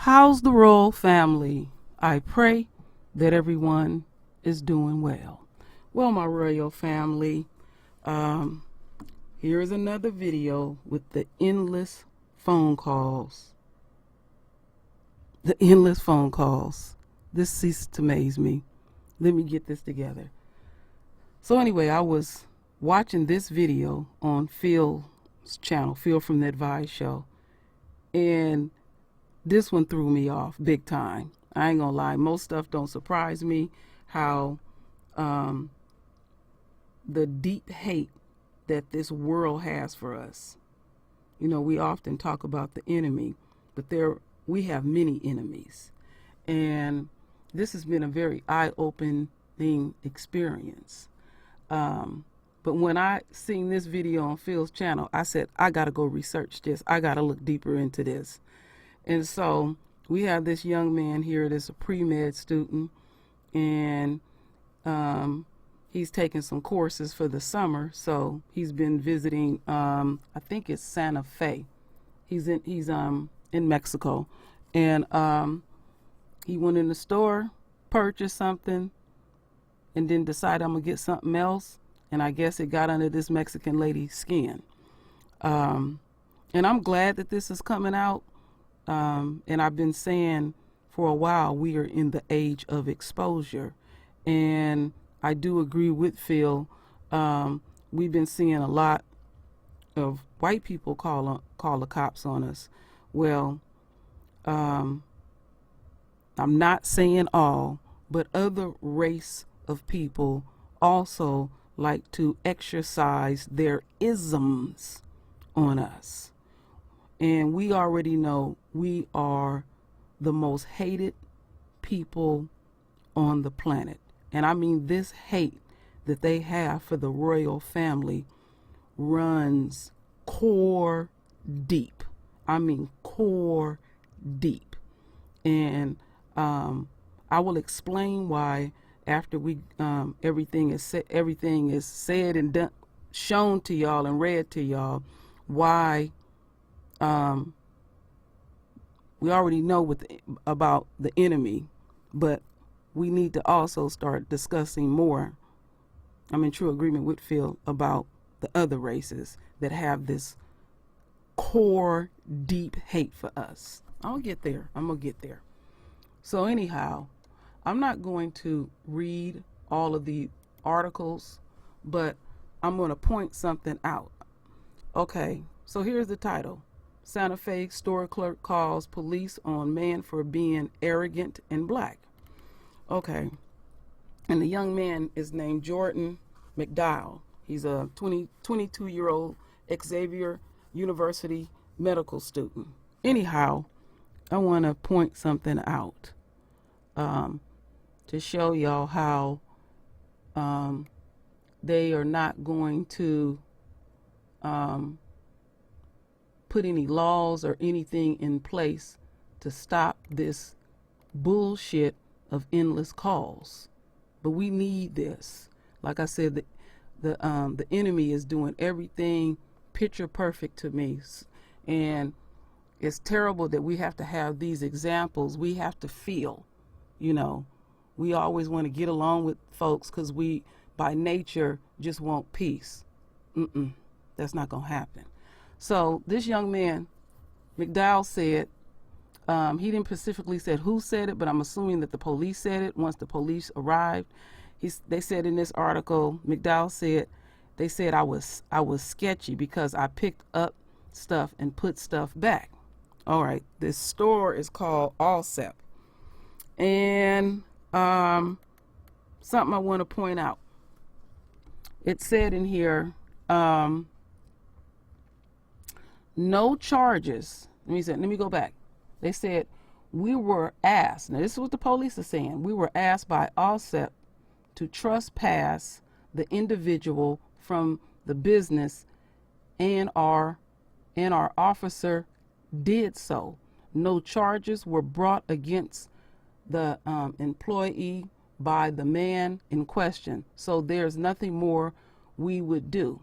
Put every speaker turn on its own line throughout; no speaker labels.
How's the royal family? I pray that everyone is doing well. Well, my royal family, um, here is another video with the endless phone calls. The endless phone calls. This ceases to amaze me. Let me get this together. So anyway, I was watching this video on Phil's channel, Phil from the Advice Show, and this one threw me off big time. I ain't gonna lie, most stuff don't surprise me. How the deep hate that this world has for us. You know, we often talk about the enemy, but we have many enemies. And this has been a very eye-opening experience. But when I seen this video on Phil's channel, I said, I gotta go research this. I gotta look deeper into this. And so we have this young man here that's a pre-med student, and he's taking some courses for the summer. So he's been visiting, I think it's Santa Fe. He's in Mexico, and he went in the store, purchased something, and then decided I'm gonna get something else. And I guess it got under this Mexican lady's skin. And I'm glad that this is coming out. And I've been saying for a while, we are in the age of exposure. And I do agree with Phil. We've been seeing a lot of white people call the cops on us. Well, I'm not saying all, but other race of people also like to exercise their isms on us. And we already know we are the most hated people on the planet. And I mean, this hate that they have for the royal family runs core deep. I mean, core deep. And I will explain why after we everything is said and done, shown to y'all and read to y'all, why we already know about the enemy, but we need to also start discussing more. I'm in true agreement with Phil about the other races that have this core deep hate for us. I'll get there. I'm gonna get there. So anyhow, I'm not going to read all of the articles, but I'm going to point something out. Okay, so here's the title. Santa Fe store clerk calls police on man for being arrogant and black. Okay, and the young man is named Jordan McDowell. He's a 22-year-old Xavier University medical student. Anyhow, I want to point something out to show y'all how they are not going to put any laws or anything in place to stop this bullshit of endless calls. But we need this. Like I said, the enemy is doing everything picture perfect to me, and it's terrible that we have to have these examples. We have to feel, you know, we always want to get along with folks because we by nature just want peace. That's not gonna happen. So this young man, McDowell, said, he didn't specifically said who said it, but I'm assuming that the police said it once the police arrived. They said in this article, McDowell said, they said I was sketchy because I picked up stuff and put stuff back. All right, this store is called Allsep. And something I want to point out. It said in here, no charges. Let me go back. They said, we were asked, now this is what the police are saying, we were asked by Allsep to trespass the individual from the business, and our officer did so. No charges were brought against the employee by the man in question, so there's nothing more we would do.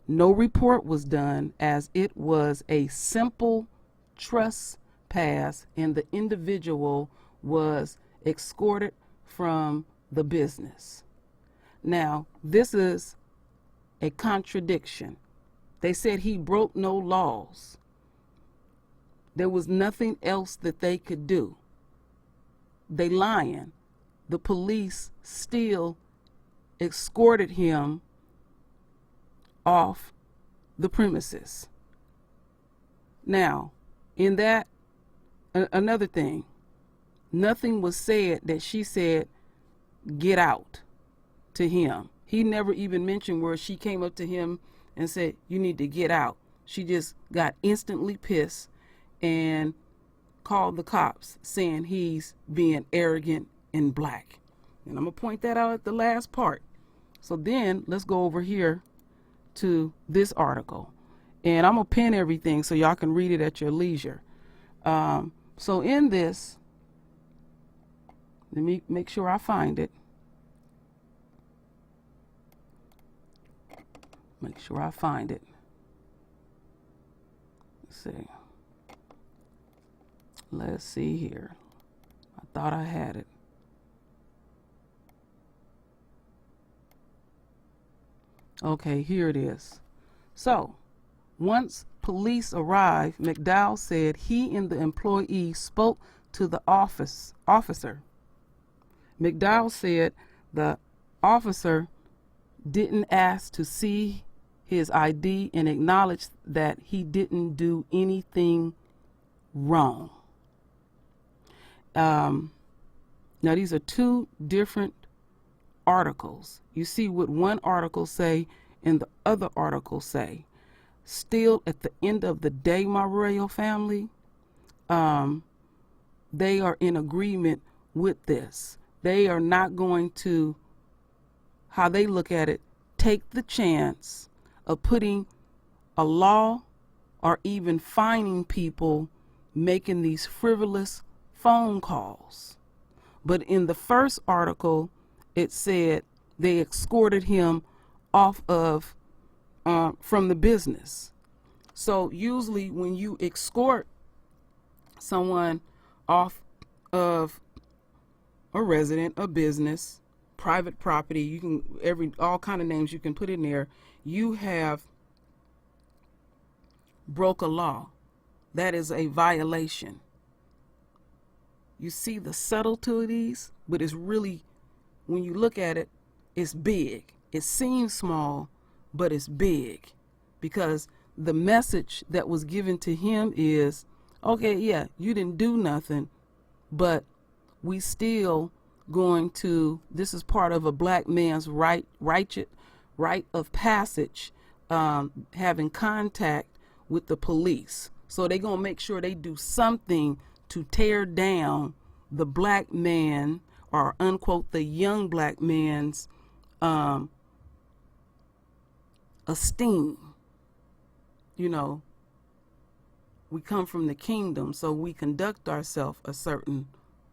No report was done as it was a simple trespass pass, and the individual was escorted from the business. Now, this is a contradiction. They said he broke no laws. There was nothing else that they could do. They lying. The police still escorted him off the premises. Now, in that, another thing, nothing was said that she said, get out to him. He never even mentioned where she came up to him and said, you need to get out. She just got instantly pissed and called the cops saying he's being arrogant and black. And I'm going to point that out at the last part. So then let's go over here to this article. And I'm going to pin everything so y'all can read it at your leisure. So in this, let me make sure I find it. Make sure I find it. Let's see here. I thought I had it. Okay, here it is. So, once police arrived, McDowell said he and the employee spoke to the officer. McDowell said the officer didn't ask to see his ID and acknowledged that he didn't do anything wrong. Now, these are two different articles. You see what one article say and the other article say. Still, at the end of the day, my royal family, they are in agreement with this. They are not going to, how they look at it, take the chance of putting a law or even fining people making these frivolous phone calls. But in the first article, it said they escorted him off of from the business. So usually when you escort someone off of a resident, a business, private property, you can all kind of names you can put in there, you have broke a law. That is a violation. You see the subtleties, but it's really, when you look at it, it's big. It seems small, but it's big, because the message that was given to him is, okay, yeah, you didn't do nothing, but we still going to, this is part of a black man's right of passage, having contact with the police. So they're going to make sure they do something to tear down the black man, or unquote, the young black man's esteem. You know, we come from the kingdom, so we conduct ourselves a certain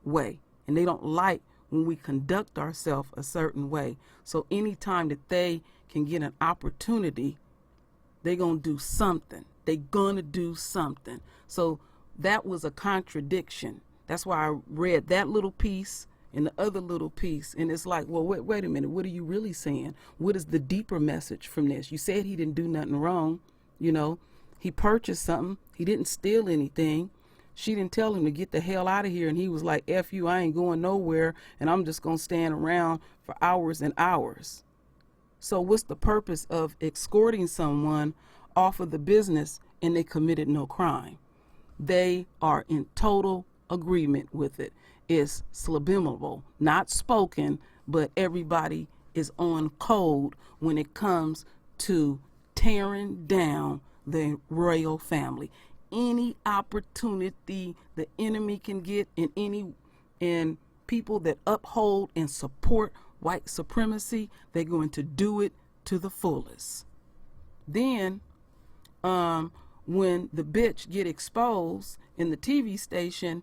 way. And they don't like when we conduct ourselves a certain way. So anytime that they can get an opportunity, they're going to do something. They're going to do something. So that was a contradiction. That's why I read that little piece and the other little piece. And it's like, well, wait a minute. What are you really saying? What is the deeper message from this? You said he didn't do nothing wrong. You know, he purchased something. He didn't steal anything. She didn't tell him to get the hell out of here. And he was like, F you, I ain't going nowhere. And I'm just going to stand around for hours and hours. So what's the purpose of escorting someone off of the business and they committed no crime? They are in total agreement with it. It's subliminal, not spoken, but everybody is on code when it comes to tearing down the royal family. Any opportunity the enemy can get, and people that uphold and support white supremacy, they're going to do it to the fullest. Then when the bitch get exposed in the TV station,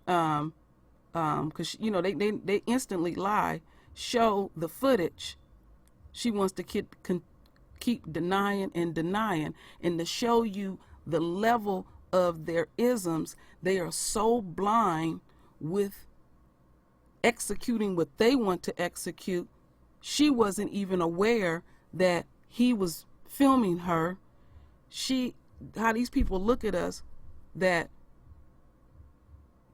because you know they instantly lie, show the footage, she wants to keep denying and to show you the level of their isms, they are so blind with executing what they want to execute. She wasn't even aware that he was filming her. How these people look at us, that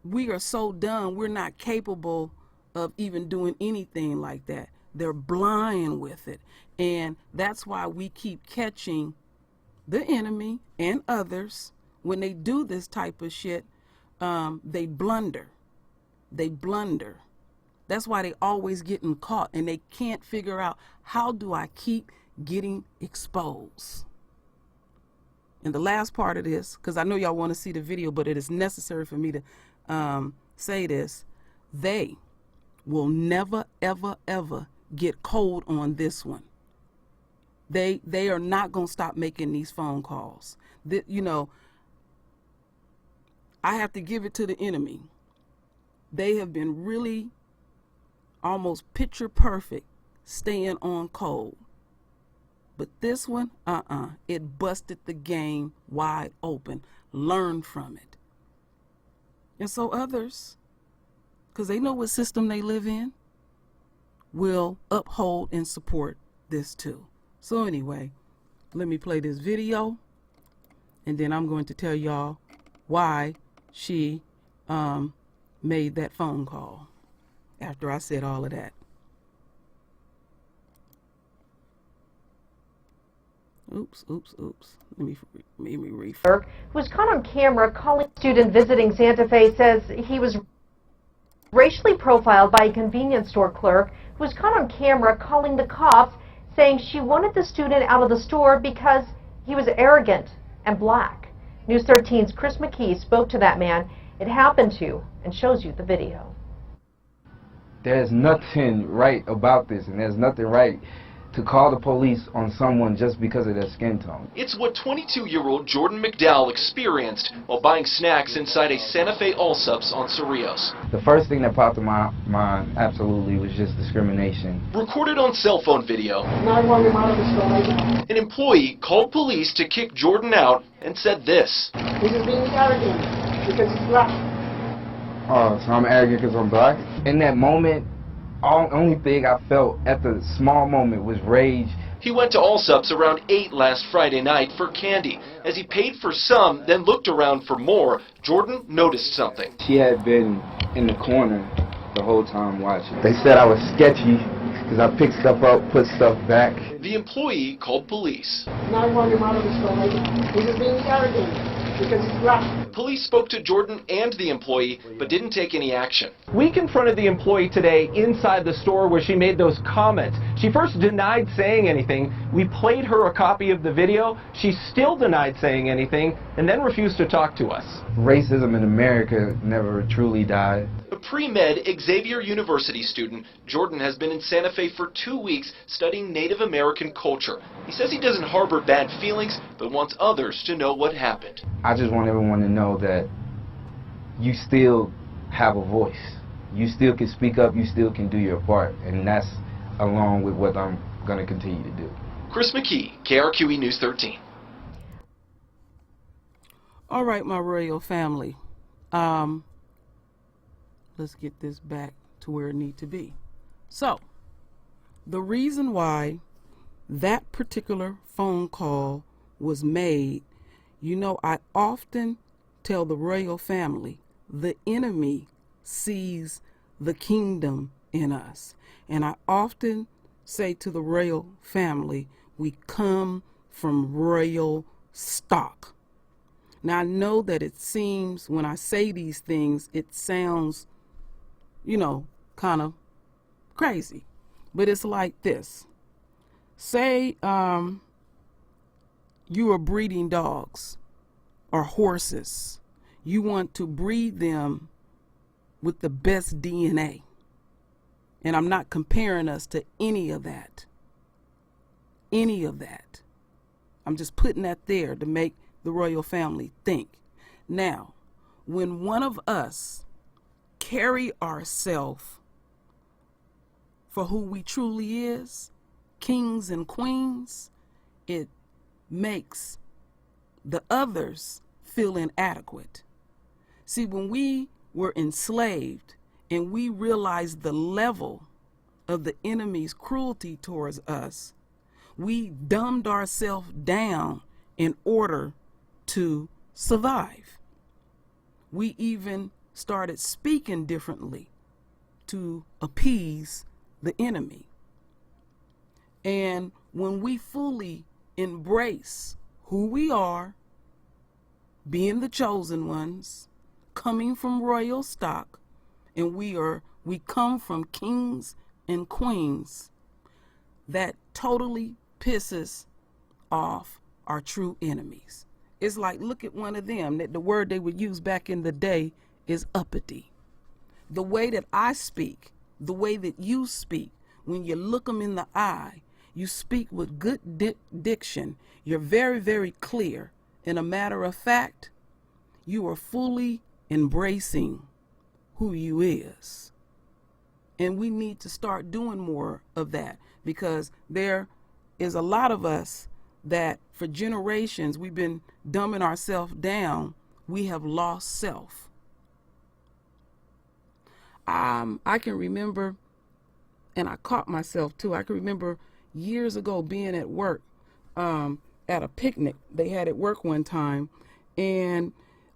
we are so dumb, we're not capable of even doing anything like that. They're blind with it. And that's why we keep catching the enemy and others when they do this type of shit. They blunder. That's why they always getting caught, and they can't figure out, how do I keep getting exposed? And the last part of this, because I know y'all want to see the video, but it is necessary for me to say this: they will never, ever, ever get cold on this one. They are not going to stop making these phone calls. You know, I have to give it to the enemy. They have been really almost picture perfect staying on cold. But this one, it busted the game wide open. Learn from it. And so others, because they know what system they live in, will uphold and support this too. So anyway, let me play this video, and then I'm going to tell y'all why she made that phone call after I said all of that. Oops. Let me refresh.
Who was caught on camera calling a student visiting Santa Fe, says he was racially profiled by a convenience store clerk who was caught on camera calling the cops, saying she wanted the student out of the store because he was arrogant and black. News 13's Chris McKee spoke to that man it happened to and shows you the video.
There's nothing right about this, and there's nothing right to call the police on someone just because of their skin tone.
It's what 22-year-old Jordan McDowell experienced while buying snacks inside a Santa Fe Allsups on Cerrillos.
The first thing that popped in my mind absolutely was just discrimination.
Recorded on cell phone video, an employee called police to kick Jordan out and said this.
He's just being arrogant because he's black.
Oh, so I'm arrogant because I'm black? In that moment, only thing I felt at the small moment was rage.
He went to Allsups around 8 last Friday night for candy. As he paid for some, then looked around for more, Jordan noticed something.
She had been in the corner the whole time watching. They said I was sketchy because I picked stuff up, put stuff back.
The employee called police.
911 out of the store. He's just being arrogant because he's black.
Police spoke to Jordan and the employee, but didn't take any action.
We confronted the employee today inside the store where she made those comments. She first denied saying anything. We played her a copy of the video. She still denied saying anything and then refused to talk to us.
Racism in America never truly died.
A pre-med Xavier University student, Jordan has been in Santa Fe for 2 weeks studying Native American culture. He says he doesn't harbor bad feelings, but wants others to know what happened.
I just want everyone to know that you still have a voice. You still can speak up, you still can do your part, and that's along with what I'm going to continue to do.
Chris McKee, KRQE News 13.
All right, my royal family. Let's get this back to where it needs to be. So, the reason why that particular phone call was made, you know, I often tell the royal family, the enemy sees the kingdom in us. And I often say to the royal family, we come from royal stock. Now, I know that it seems, when I say these things, it sounds, you know, kind of crazy. But it's like this. Say you are breeding dogs or horses. You want to breed them with the best DNA. And I'm not comparing us to any of that. Any of that. I'm just putting that there to make the royal family think. Now, when one of us carry ourselves for who we truly is, kings and queens, it makes the others feel inadequate. See, when we were enslaved and we realized the level of the enemy's cruelty towards us, we dumbed ourselves down in order to survive. We even started speaking differently to appease the enemy. And when we fully embrace who we are, being the chosen ones, coming from royal stock, and we come from kings and queens, that totally pisses off our true enemies. It's like, look at one of them, that the word they would use back in the day is uppity. The way that I speak, the way that you speak, when you look them in the eye, you speak with good diction. You're very, very clear. And a matter of fact, you are fully embracing who you is. And we need to start doing more of that, because there is a lot of us that for generations we've been dumbing ourselves down. We have lost self. I can remember, and I caught myself too, I can remember years ago being at work, at a picnic they had at work one time, and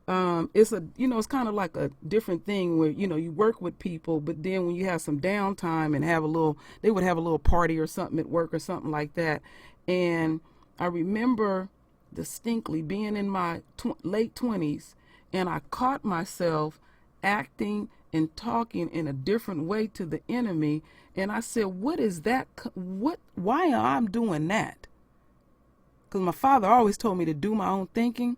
it's kind of like a different thing where, you work with people, but then when you have some downtime and they would have a little party or something at work or something like that. And I remember distinctly being in my late 20s, and I caught myself acting and talking in a different way to the enemy. And I said, what is that? Why am I doing that? Because my father always told me to do my own thinking,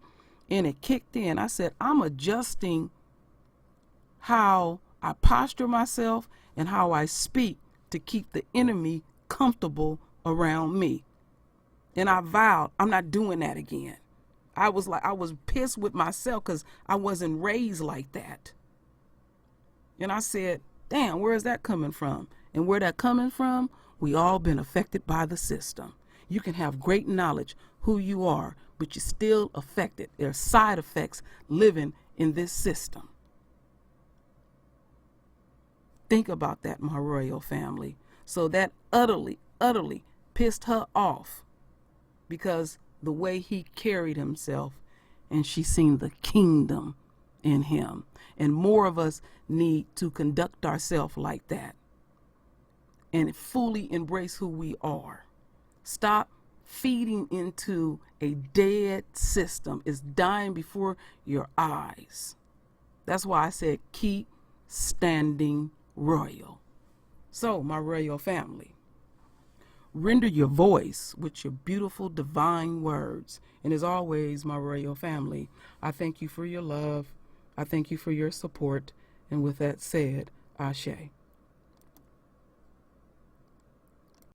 and it kicked in. I said, I'm adjusting how I posture myself and how I speak to keep the enemy comfortable around me. And I vowed I'm not doing that again. I was pissed with myself because I wasn't raised like that. And I said, damn, where is that coming from? And where that coming from, we all been affected by the system. You can have great knowledge who you are, but you're still affected. There are side effects living in this system. Think about that, my royal family. So that utterly, utterly pissed her off, because the way he carried himself, and she seen the kingdom in him. And more of us need to conduct ourselves like that and fully embrace who we are. Stop feeding into a dead system. It's dying before your eyes. That's why I said keep standing royal. So, my royal family, render your voice with your beautiful divine words. And as always, my royal family, I thank you for your love. I thank you for your support. And with that said, Ashe.